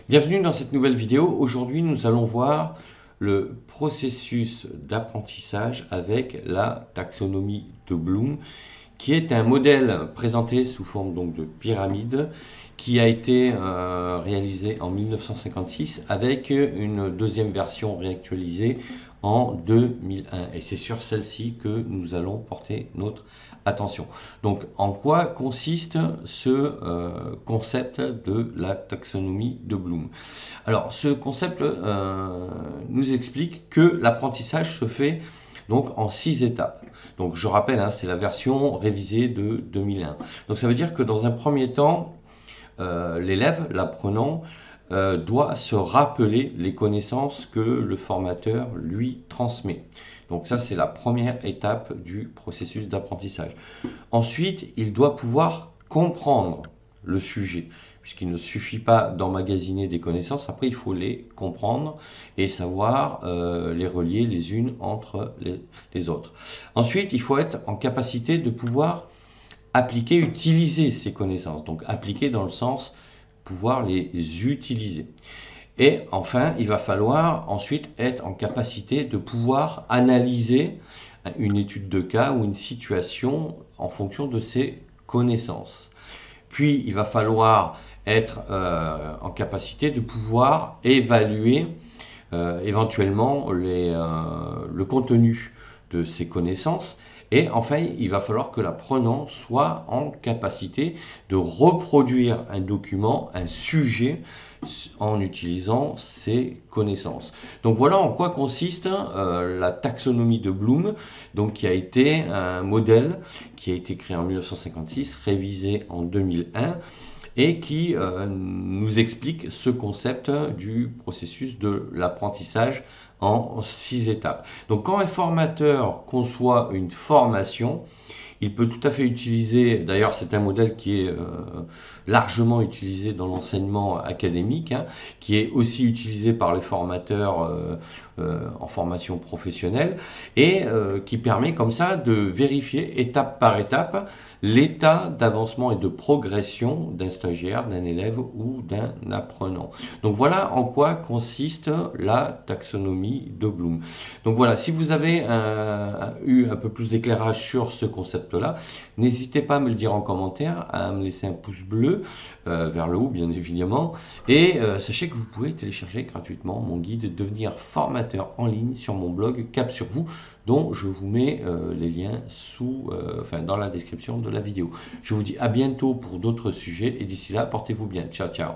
Bienvenue dans cette nouvelle vidéo. Aujourd'hui, nous allons voir le processus d'apprentissage avec la taxonomie de Bloom, qui est un modèle présenté sous forme donc de pyramide, qui a été réalisé en 1956 avec une deuxième version réactualisée en 2001. Et c'est sur celle-ci que nous allons porter notre attention. Donc, en quoi consiste ce concept de la taxonomie de Bloom? Alors, ce concept nous explique que l'apprentissage se fait donc en 6 étapes. Donc je rappelle, hein, c'est la version révisée de 2001. Donc ça veut dire que dans un premier temps, l'élève, l'apprenant, doit se rappeler les connaissances que le formateur lui transmet. Donc ça, c'est la première étape du processus d'apprentissage. Ensuite, il doit pouvoir comprendre le sujet, puisqu'il ne suffit pas d'emmagasiner des connaissances, après il faut les comprendre et savoir les relier les unes entre les autres. Ensuite, il faut être en capacité de pouvoir appliquer, utiliser ces connaissances, donc appliquer dans le sens pouvoir les utiliser. Et enfin, il va falloir ensuite être en capacité de pouvoir analyser une étude de cas ou une situation en fonction de ses connaissances. Puis, il va falloir être en capacité de pouvoir évaluer éventuellement le contenu de ces connaissances. Et enfin, il va falloir que l'apprenant soit en capacité de reproduire un document, un sujet, en utilisant ses connaissances. Donc voilà en quoi consiste la taxonomie de Bloom, donc qui a été un modèle qui a été créé en 1956, révisé en 2001, et qui nous explique ce concept du processus de l'apprentissage en 6 étapes. Donc quand un formateur conçoit une formation, il peut tout à fait utiliser, d'ailleurs c'est un modèle qui est largement utilisé dans l'enseignement académique, hein, qui est aussi utilisé par les formateurs en formation professionnelle et qui permet comme ça de vérifier étape par étape l'état d'avancement et de progression d'un stagiaire, d'un élève ou d'un apprenant. Donc voilà en quoi consiste la taxonomie de Bloom. Donc voilà, si vous avez eu un peu plus d'éclairage sur ce concept-là, n'hésitez pas à me le dire en commentaire, à me laisser un pouce bleu vers le haut bien évidemment, et sachez que vous pouvez télécharger gratuitement mon guide Devenir formateur en ligne sur mon blog Cap sur vous, dont je vous mets les liens dans la description de la vidéo. Je vous dis à bientôt pour d'autres sujets et d'ici là, portez-vous bien. Ciao, ciao.